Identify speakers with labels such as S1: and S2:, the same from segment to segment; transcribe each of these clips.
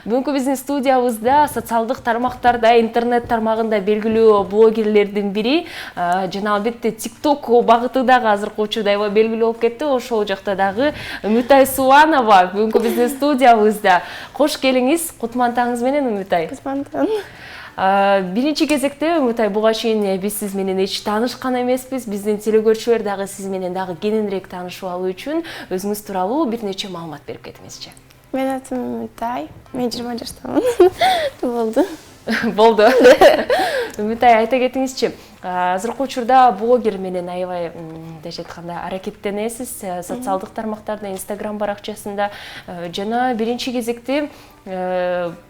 S1: Бүгүнкү биздин студиябызда социалдык тармактарда, интернет тармагында белгилүү блогерлердин бири, жана албетте TikTok багыты дагы азыркы учурда аябай белгилүү болуп кетти. Ошол жакта дагы Үмүтай Субанова бүгүнкү биздин студиябызда. Кош келиңиз. Кутман таңыңыз менен, Үмүтай.
S2: Кутман.
S1: Биринчи кезекте Үмүтай, буга чейин биз сиз менен эч таанышкан эмеспиз. Биздин телекөрүүчүлөр дагы сиз менен дагы кененирээк таанышып алуу үчүн өзүңүз тууралуу бир нече маалымат берип кетиңизчи.
S2: Менин атым Үмүтай. Мен 20 жаштамын. Болду.
S1: Болду. Үмүтай, айта кетиңизчи. Азыркы учурда блогер менен аябай мындайча айтканда аракеттенесиз. Социалдык тармактарда, Instagram баракчасында жана биринчи кезекте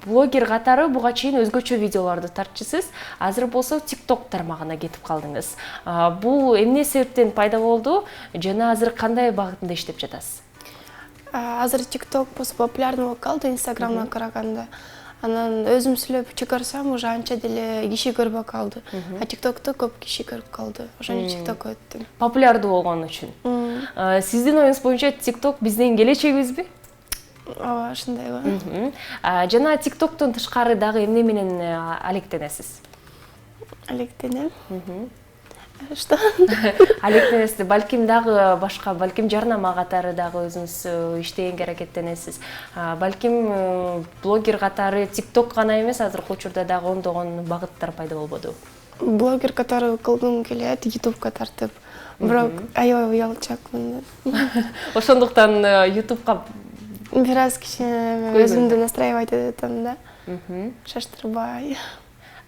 S1: блогер катары буга чейин өзгөчө видеолорду тартчысыз. Азыр болсо TikTok тармагына кетип калдыңыз. Бул эмне себептен пайда болду жана азыр кандай багытында иштеп жатасыз?
S2: Азыр TikTok популярный болуп калды Instagramдан караганда. Анан өзүм сүйлөп чыгарсам уже анча деле киши көрбөй калды. TikTok'то көп киши көрүп калды. Ошон үчүн TikTok'ко өттүм.
S1: Популярдуу болгон үчүн. Сиздин оюңуз боюнча TikTok биздин келечегибизби?
S2: Ооба, ошондойго.
S1: Жана TikTok'тон тышкары дагы эмне менен алектенесиз?
S2: Алектенем. Что?
S1: Алектенесиз, балким дагы башка, балким жарнама катары дагы өзүңүз иштегенге аракеттенесиз. Балким блогер катары TikTok гана эмес, азыркы учурда дагы ондогон багыттар пайда болбоду?
S2: Блогер катары кылгым келет, YouTube'га тартып. Бирок аябай уялчакмын.
S1: Ошондуктан YouTube'га
S2: бир аз кичине өзүмдү настраивать этип атам да. Шаштырбай.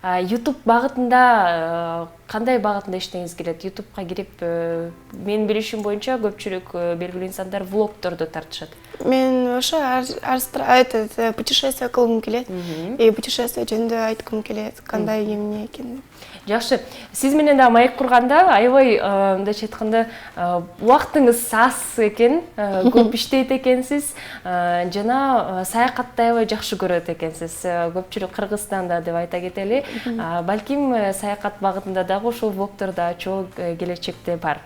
S1: YouTube багытында кандай багытында иштегиңиз келет? YouTube'га кирип, менин билишим боюнча көпчүлүк белгилүү инсандар влогторду тартышат.
S2: Мен ошо путешествие кылгым келет. И путешествие жөнүндө айткым келет, кандай эмне экенин.
S1: Жакшы. Сиз менен да маек курганда аябай мындайча айтканда убактыңыз аз экен, көп иштейт экенсиз, жана саякатты аябай жакшы көрөт экенсиз. Көпчүлүк Кыргызстанда деп айта кетели. Балким саякат багытында дагы ошол влогторду ачуу келечекте бар.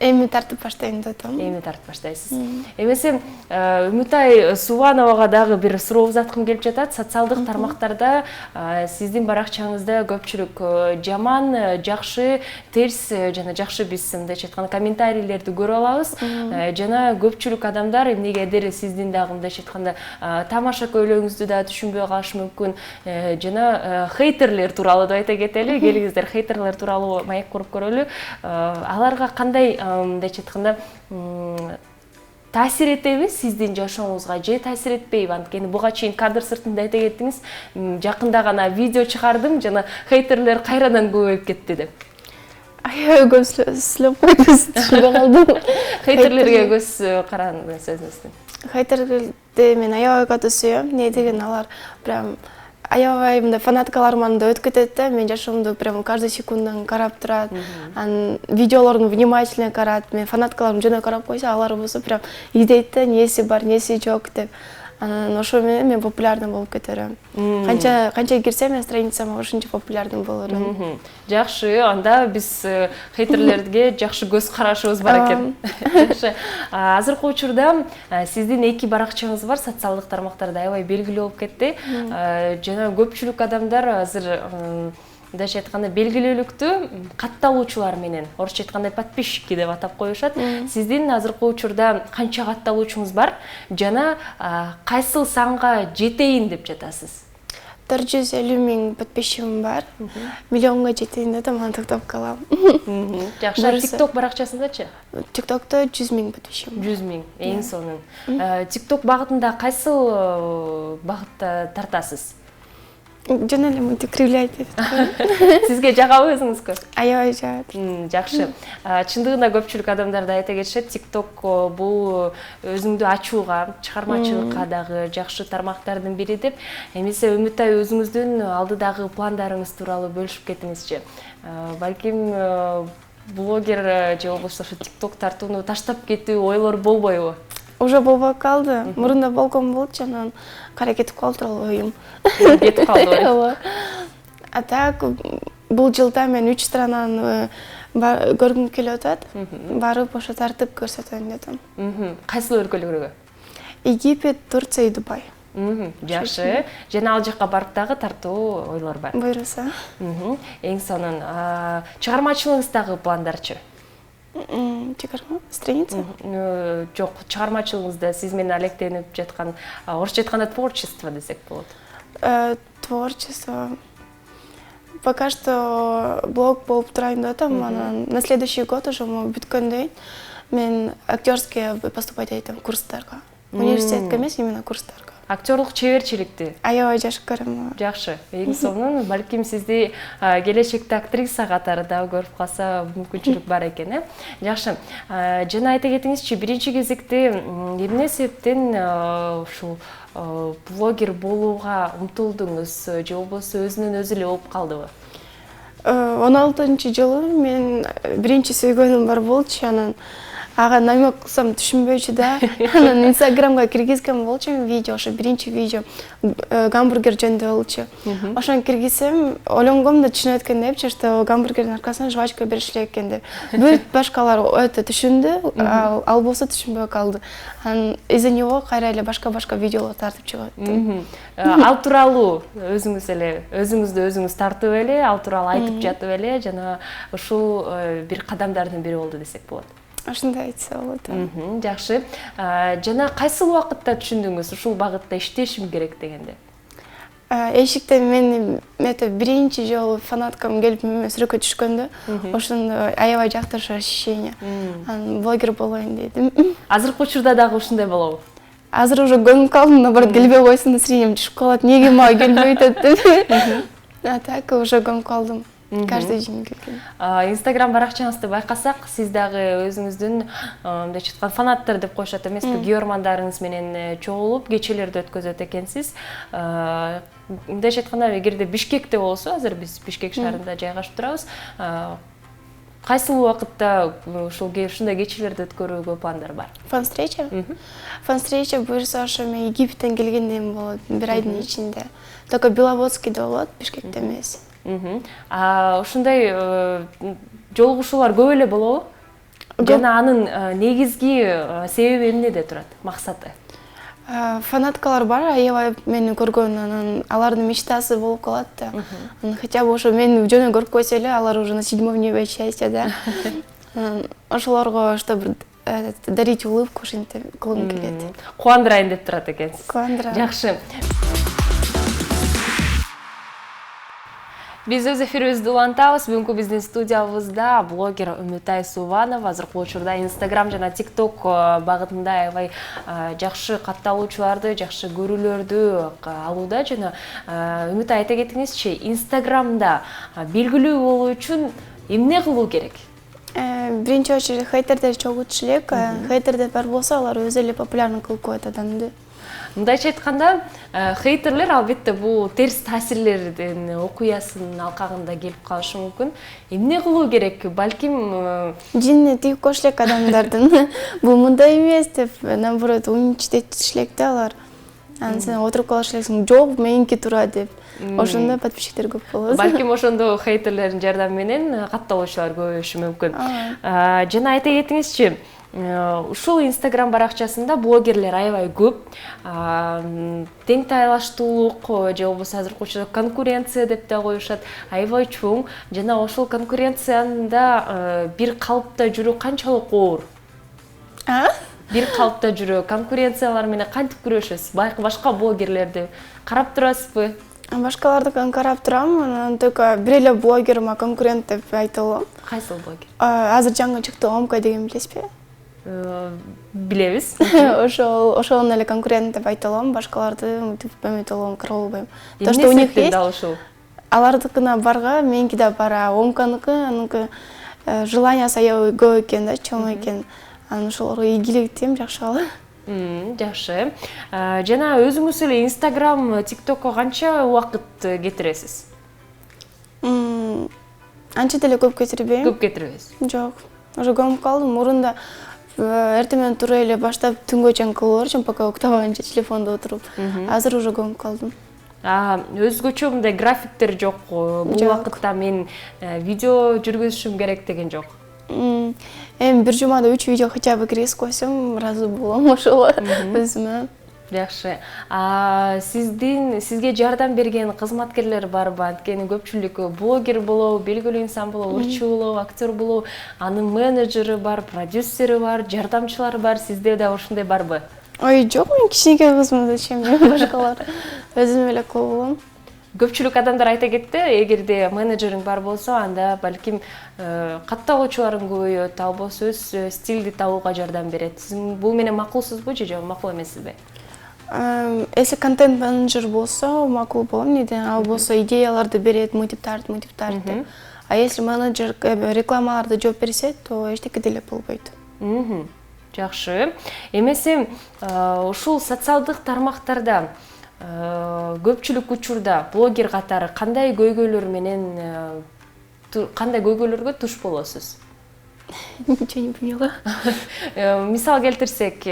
S2: Эми тартып баштайм деп атам.
S1: Эми тартып баштайсыз. Эмесе Үмүтай Субановага дагы бир суроо узаткым келип жатат. Социалдык тармактарда сиздин баракчаңызда көпчүлүк жаман, жакшы, терс жана жакшы биз мындайча айтканда комментарийлерди көрүп алабыз. Жана көпчүлүк адамдар эмнегедир сиздин дагы мындайча айтканда тамаша көйлөгүңүздү да түшүнбөй калышы мүмкүн. Жана хейтерлер тууралуу да айта кетели. Келиңиздер, хейтерлер тууралуу маек куруп көрөлү. Аларга кандай мындайча айтканда таасир этеби сиздин жашооңузга же таасир этпейби? Анткени буга чейин кадр сыртында айта кеттиңиз, жакында гана видео чыгардым жана хейтерлер кайрадан көбөйүп кетти деп.
S2: Аябай көп сүйлөп койдуңуз, түшүнбөй калдым.
S1: Хейтерлерге көз караңыз өзүңүздүн.
S2: Хейтерлерди мен аябай катуу сүйөм. Не деген алар прям аябай мындай фанаткаларымды өтүп кетет да, мен жашоомду прям каждый секундын карап турат. Видеолорун внимательно карат. Мен фанаткаларым жана карап койсо, алар болсо прям издейт да, неси бар, неси жок деп. Анан ошо менен мен популярный болуп кетерем. Канча кирсем мен страницама, ошончо популярный болорум.
S1: Жакшы, анда биз хейтерлерге жакшы көз карашыбыз бар экен. Жакшы. Азыркы учурда сиздин эки баракчаңыз бар, социалдык тармактарда аябай белгилүү болуп кетти. Жана көпчүлүк адамдар азыр мындайча айтканда белгилүүлүктү катталуучулар менен, орусча айтканда подписчики деп атап коюшат. Сиздин азыркы учурда канча катталуучуңуз бар жана кайсыл санга жетейин деп жатасыз?
S2: 450 000 подписчигим бар. Миллионго жетейин деп аны токтоп калам.
S1: Жакшы. TikTok баракчасындачы?
S2: TikTok'то 100 000 подписчигим.
S1: 100 000, эң сонун. TikTok багытында кайсыл багытта тартасыз?
S2: Жана эле мынтип кривлять этип.
S1: Сизге жагабы өзүңүзгө?
S2: Аябай жагат.
S1: Жакшы. Чындыгында көпчүлүк адамдар да айта кетишет, TikTok бул өзүңдү ачууга, чыгармачылыкка дагы жакшы тармактардын бири деп. Эмесе Үмүтай өзүңүздүн алдыдагы пландарыңыз тууралуу бөлүшүп кетиңизчи. Балким блогер же болбосо TikTok тартууну таштап кетүү ойлор болбойбу?
S2: Уже болбой калды. Мурунда болгон болчу, анан кара кетип калды ал оюм.
S1: Кетип калды ой.
S2: А так бул жылда мен 3 странаны көргүм келип атат. Барып ошо тартып көрсөтөм деп атам.
S1: Кайсыл өлкөлөргө?
S2: Египет, Турция и Дубай.
S1: Жакшы. Жана ал жакка барып дагы тартуу ойлор бар.
S2: Буйруса.
S1: Эң сонун чыгармачылыгыңыздагы пландарчы?
S2: Чыгарма? Страница?
S1: Жок, чыгармачылыгыңызда сиз менен алектенип жаткан, орусча айтканда творчество десек болот.
S2: Творчество. Пока что блог болуп турайын деп атам, анан на следующий год уже бүткөндөн мен актерские поступать этем курстарга. Университетке эмес, именно курстарга.
S1: Актерлук чеберчиликти.
S2: Аябай жакшы көрөм.
S1: Жакшы. Эң сонун, балким сизди келечекте актриса катары дагы көрүп калса мүмкүнчүлүк бар экен, э? Жакшы. Жана айта кетиңизчи, биринчи кезекте эмне себептен ушул блогер болууга умтулдуңуз же болбосо өзүнөн өзү эле болуп калдыбы?
S2: 16-жылы мен биринчи сөйгөнүм бар болчу, анан ага намек кылсам түшүнбөйчү да. Анан Инстаграмга киргизген болчумун видео, ошо биринчи видео гамбургер жөнүндө болчу. Ошону киргизсем, ойлонгом да түшүнүп өткөн депчи, что гамбургердин аркасынан жвачка беришилет экен деп. Бүт башкалар өтө түшүндү, ал болсо түшүнбөй калды. Анан из-за него кайра эле башка видеолор тартып чыгып аттым.
S1: Ал тууралуу өзүңүздү өзүңүз тартып эле, ал тууралуу айтып жатып эле, жана ушул бир кадамдардын бири болду десек болот.
S2: Ошондой айтса болот.
S1: Жакшы. Жана кайсыл убакытта түшүндүңүз ушул багытта иштешим керек дегенде?
S2: Эшикте мен биринчи жолу фанаткам келип мени сүрөккө түшкөндө, ошондо аябай жактырыш ощущение. Анан блогер болоюн дедим.
S1: Азыркы учурда дагы ушундай болобу?
S2: Азыр уже көнүп калдым, наоборот, келбей койсун, настроением түшүп калат. Неге мага келбей атат деп. А так уже көнүп калдым. Каждый день келген.
S1: Инстаграм баракчаңызды байкасак, сиз дагы өзүңүздүн мындайча айтканда фанаттар деп коюшат эмеспи, күйөрмандарыңыз менен чогулуп, кечелерди өткөзөт экенсиз. Мындайча айтканда, эгерде Бишкекте болсо, азыр биз Бишкек шаарында жайгашып турабыз. Кайсыл убакытта ушундай кечелерди өткөрүүгө пландар бар?
S2: Фан-встреча? Фан-встреча буюрса, ошо мен Египтен келгенден болот, бир айдын ичинде. Только Беловодскийде болот, Бишкекте эмес.
S1: Ушундай жолугушуулар көп эле болобу? Жана анын негизги себеби эмнеде турат, максаты?
S2: Фанаткалар бар, аябай мени көргөн, анан алардын мечтасы болуп калат да. Хотя бы ошо мени жөнү көрүп койсо эле, алар уже на 7-м небе счастья, да. Ошолорго что-то дарить улыбку, ошентип кылгым келет.
S1: Кубандырайын деп турат экенсиз.
S2: Кубандырайын.
S1: Жакшы. Биз өз эфирибизди улантабыз. Бүгүнкү биздин студиябызда блогер Үмүтай Субанова азыркы учурда Инстаграм жана ТикТок багытында аябай жакшы катталуучуларды, жакшы көрүүлөрдү алууда. Жана Үмүтай, айта кетиңизчи, Инстаграмда белгилүү болуу үчүн эмне кылуу керек?
S2: Биринчи очередь хейтердер чогултуш элек. Хейтердер бар болсо, алар өзү эле популярный кылып коет адамды.
S1: Мындайча айтканда, хейтерлер албетте бул терс таасирлердин окуясынын алкагында келип калышы мүмкүн. Эмне кылуу керек? Балким
S2: жинни тигип коюш элек адамдардын. Бул мындай эмес деп, наоборот, уничтожить элек да алар. Анан сен отуруп калыш элексиң, жок, меники тура деп. Ошондо подписчиктер көп болот.
S1: Балким ошондо хейтерлердин жардамы менен катталуучулар көбөйүшү мүмкүн. Жана айта кетиңизчи, ушул Инстаграм баракчасында блогерлер аябай көп. Тең тайлаштуулук же болбосо азыркы учурда конкуренция деп да коюшат, аябай чоң. Жана ошол конкуренцияда бир калыпта жүрүү канчалык оор? Бир калыпта жүрүү, конкуренциялар менен кантип күрөшөсүз? Башка блогерлерди карап турасызбы?
S2: Башкалардыкын карап турам, анан только бир эле блогерима конкурент деп айта алам.
S1: Кайсыл блогер?
S2: Азыр жаңы чыкты, Омка деген, билесизби?
S1: Билебиз.
S2: Ошол эле конкурент деп айта алам, башкаларды үмүт алам, карап албайм. То, что у них есть, алардыкына барга, меники да бара, Омканыкы, аныкы желаниясы аябай көп экен да, чоң экен. Анан ошолорго ийгиликтим, жакшы алам.
S1: Жакшы. Жана өзүңүз эле Инстаграм, ТикТокко канча убакыт кетиресиз?
S2: Анча деле көп кетирбейм.
S1: Көп кетирбейсиз?
S2: Жок. Уже көнүп калдым. Мурунда эртең тура эле баштап түнгө чейин кылып барчым, пока уктабаганча телефондо отуруп. Азыр уже көнүп калдым.
S1: Өзгөчө мындай графиктер жок. Бул убакытта мен видео жүргүзүшүм керек деген жок.
S2: Бир жумада 3 видео хотя бы киргизип койсом, ыраазы болом ошого өзүмө.
S1: Жакшы. Сизге жардам берген кызматкерлер барбы? Анткени көпчүлүк блогер болобу, белгилүү инсан болобу, ырчы болобу, актер болобу, анын менеджери бар, продюсери бар, жардамчылары бар. Сизде да ушундай барбы?
S2: Ой, жок, мен кичинекей кызмын, зачем мен башкалар. Өзүм эле кол болом.
S1: Көпчүлүк адамдар айта кетти, эгерде менеджериң бар болсо, анда балким катталуучуларың көбөйөт, ал болсо өз стилди табууга жардам берет. Сиз бул менен макулсузбу же макул эмессизби?
S2: Если контент менеджер болсо, макул болом, неден ал болсо идеяларды берет, мынтип тарт деп. А если менеджер рекламаларды жооп берсе, то эчтеке деле болбойт.
S1: Жакшы. Эмесе ушул социалдык тармактарда көпчүлүк учурда блогер катары кандай көйгөйлөргө туш болосуз?
S2: Ничего не поняла.
S1: Мисал келтирсек,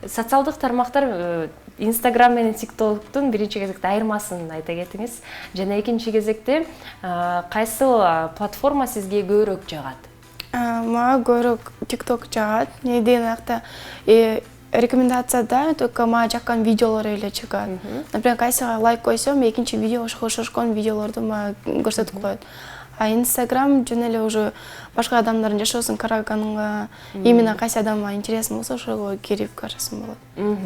S1: социалдык тармактар Instagram менен TikToктун биринчи кезекте айырмасын айта кетиңиз. Жана экинчи кезекте кайсыл платформа сизге көбүрөөк жагат?
S2: Мага көбүрөөк TikTok жагат. Неден акта рекомендацияда только мага жаккан видеолор эле чыгат. Например, кайсыга лайк койсом, экинчи видео ошкошкон видеолорду мага көрсөтүп коет. А Instagram жөн эле уже башка адамдардын жашоосун караганга, именно кайсы адамга интересно болсо, ошого кирип карасам болот.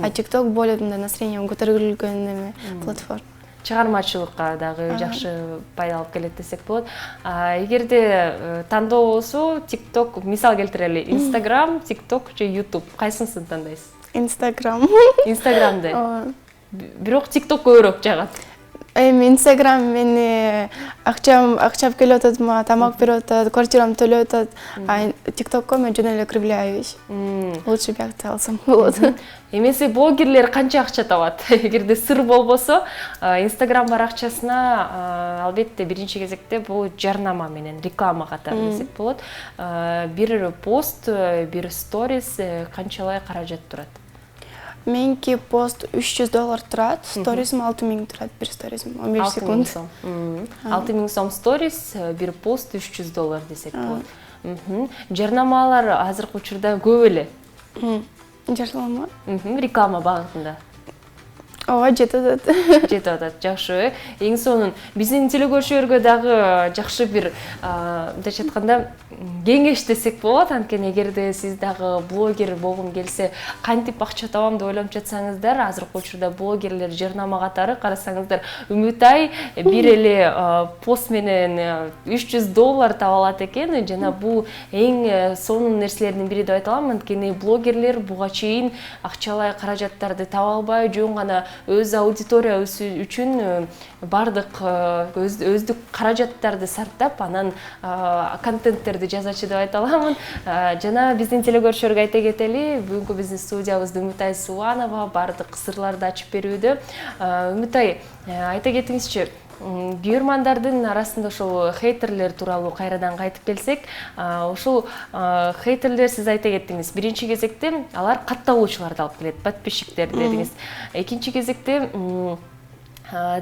S2: А TikTok более мындай настроением көтөрүлгөн эме платформа.
S1: Чыгармачылыкка дагы жакшы пайда алып келет десек болот. Эгерде тандоо болсо, TikTok, мисал келтирели, Instagram, TikTok же YouTube, кайсысын тандайсыз?
S2: Instagram.
S1: Instagramды. Бирок TikTok көбүрөөк жагат.
S2: Instagram мени акчам келип атат, мага тамак берип атат, квартирам төлөп атат. А TikTokко мен жөн эле кирбейбиш. Лучше биякта алсам болот.
S1: Эмесе блогерлер канча акча табат? Эгерде сыр болбосо, Instagram баракчасына албетте биринчи кезекте бул жарнама менен реклама катары десек болот. Бир пост, бир сторис канчалай каражат турат?
S2: Меники пост $300 турат, сторисим 6000 турат, бир сторисим 15 секунд.
S1: 6000 сом сторис, бир пост $300 десек болот. Жарнамалар азыркы учурда көп эле.
S2: Жарнама?
S1: Реклама багытында.
S2: Ооба, жетет атат.
S1: Жетет атат, жакшы. Эң сонун биздин телекөрүүчүлөргө дагы жакшы бир мындайча айтканда кеңеш десек болот. Анткени эгерде сиз дагы блогер болгум келсе, кантип акча табам деп ойлонуп жатсаңыздар, азыркы учурда блогерлер жарнама катары карасаңыздар, Үмүтай бир эле пост менен $300 таба алат экен. Жана бул эң сонун нерселердин бири деп айта алам. Анткени блогерлер буга чейин акчалай каражаттарды таба албай, жөн гана өз аудиториясы үчүн бардык өздүк каражаттарды сарптап, анан контенттерди жазачы деп айта аламын. Жана биздин телекөрүүчүлөргө айта кетели, бүгүнкү биздин студиябызда Үмүтай Субанова бардык сырларды ачып берүүдө. Үмүтай, айта кетиңизчи, Күйөрмандардын арасында ошол хейтерлер тууралуу кайрадан кайтып келсек, ушул хейтерлер сиз айта кеттиңиз. Биринчи кезекте алар катталуучуларды алып келет, подписчиктер дедиңиз. Экинчи кезекте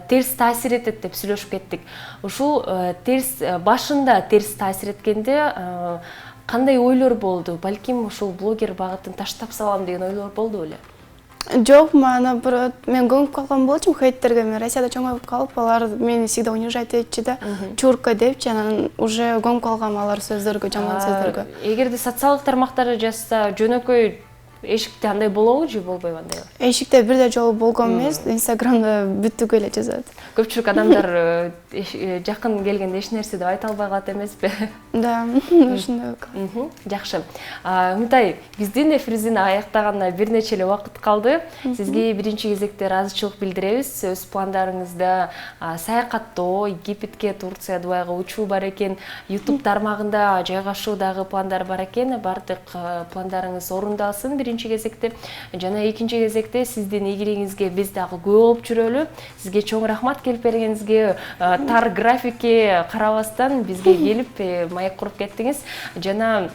S1: терс таасир этет деп сүйлөшүп кеттик. Ушул башында терс таасир эткенде кандай ойлор болду? Балким ушул блогер багытын таштап салам деген ойлор болду беле?
S2: Жок, наоборот, мен көңүп калган болчумун хейттерге. Мен Россияда чоңоюп калып, алар мени всегда унижать этчи да, чурка депчи, анан уже көңүп калгам алар сөздөргө, жаман сөздөргө.
S1: Эгерде социалдык тармактарды жазса, жөнөкөй эшикте андай болобу же болбойбу андай?
S2: Эшикте бирде жолу болгон эмес, Инстаграмда бүттүк эле жазат.
S1: Көпчүлүк адамдар жакын келгенде эч нерсе деп айта албай калат эмеспи?
S2: Да, ошондой.
S1: Жакшы. Үмүтай, биздин эфирибиздин аяктаганына бир нече эле убакыт калды. Сизге биринчи кезекте ыраазычылык билдиребиз. Өз пландарыңызда саякаттоо, Египетке, Турция, Дубайга учуу бар экен. YouTube тармагында жайгашуу дагы пландар бар экен. Бардык пландарыңыз орундалсын биринчи кезекте. Жана экинчи кезекте сиздин игилигиңизге биз дагы көп болуп жүрөлү. Сизге чоң рахмат келип бергениңизге, тар графикке карабастан бизге келип маек куруп кеттиңиз. Жана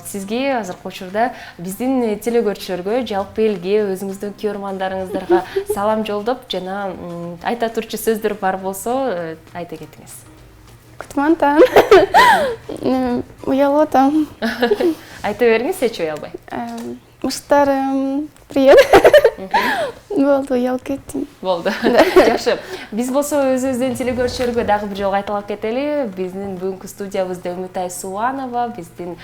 S1: сизге азыркы учурда биздин телекөрүүчүлөргө, жалпы элге, өзүңүздүн күйөрмандарыңыздарга салам жолдоп, жана айта турчу сөздөр бар болсо айта кетиңиз.
S2: Кутмантан. Уялып атам.
S1: Айта бериңиз, эч уялбай.
S2: Мыштарым, привет. Болду, уялып кеттим.
S1: Болду. Жакшы. Биз болсо өзүбүздүн телекөрүүчүлөргө дагы бир жолу кайталап кетели. Биздин бүгүнкү студиябызда Үмүтай Субанова, биздин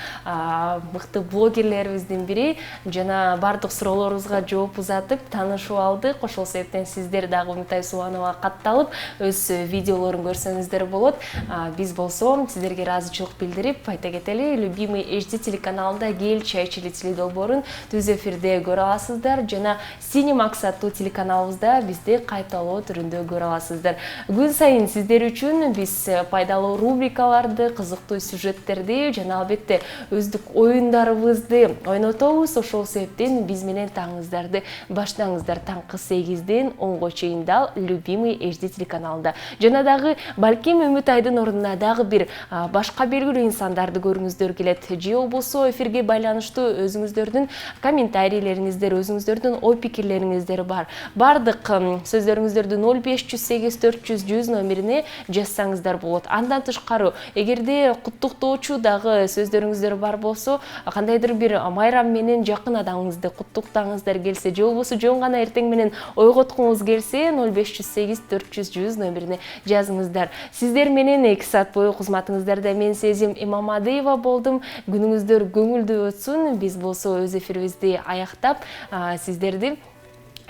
S1: мыкты блогерлерибиздин бири, жана бардык суроолорубузга жооп узатып, таанышып алдык. Ошол себептен сиздер дагы Үмүтай Субановага катталып, өз видеолорун көрсөңүздөр болот. Биз болсо сиздерге ыраазычылык билдирип, айта кетели, Любимый HD телеканалында Кел чай ичели теледолбоорун түз эфирде көрө аласыздар, жана Cinemax аттуу телеканалыбызда бизди кайталоо түрүндө көрө аласыздар. Күн сайын сиздер үчүн биз пайдалуу рубрикаларды, кызыктуу сюжеттерди жана албетте өздүк оюндарыбызды ойнотобуз. Ошол себептен биз менен таңыңыздарды баштаңыздар таңкы 8ден 10го чейин дал Любимый HD телеканалында. Жана дагы балким Үмүтайдын ордуна дагы бир башка белгилүү инсандарды көргүңүздөр келет. Же болбосо эфирге байланыштуу өзүңүздөрдүн комментарийлериңиздер, өзүңүздөрдүн ой пикирлериңиздер бар. Бардык сөздөрүңүздөрдү 0508 400 100 номерине жазсаңыздар болот. Андан тышкары, эгерде куттуктоочу дагы сөздөрүңүздөр бар болсо, кандайдыр бир майрам менен жакын адамыңызды куттуктагыңыздар келсе, же болбосо жөн гана эртең менен ойготкуңуз келсе, 0508 400 100 номерине жазыңыздар. Сиздер менен 2 саат бою кызматыңыздарда мен Сезим Имамадыева болдум. Күнүңүздөр көңүлдүү өтсүн. Биз болсо өз эфирибизди аяктап, сиздерди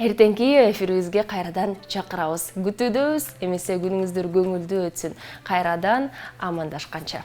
S1: эртеңки эфирибизге кайрадан чакырабыз. Күтүүдөбүз. Эмесе күнүңүздөр көңүлдүү өтсүн. Кайрадан амандашканча.